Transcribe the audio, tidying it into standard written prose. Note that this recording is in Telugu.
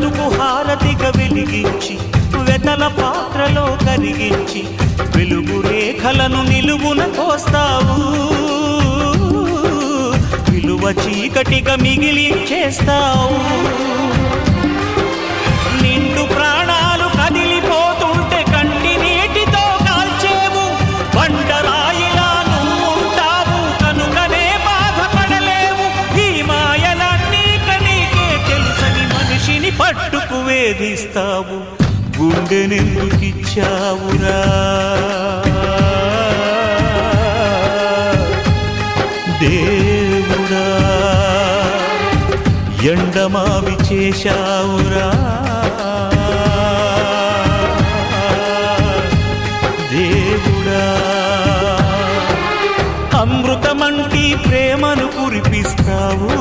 బ్రతుకు హారతిగా వెలిగించి వెతల పాత్రలో కరిగించి వెలుగు రేఖలను నిలువున కోస్తావు, విలువ చీకటిగా మిగిలించేస్తావు. నిండు ప్రాణాలు కదిలిపోతుంటే కంటి నీటితో కాల్చేవు, బండరాయిలా నువ్వుంటావు కనుకనే బాధపడలేవు. ఈ మాయలన్నీ నీకే తెలుసని మనిషిని పట్టుకు వేధిస్తావు. గుండెనెందుకిచ్చావురా దేవుడా, ఎండమావి చేశావురా దేవుడా. అమృతమంటి ప్రేమను కురిపిస్తావు,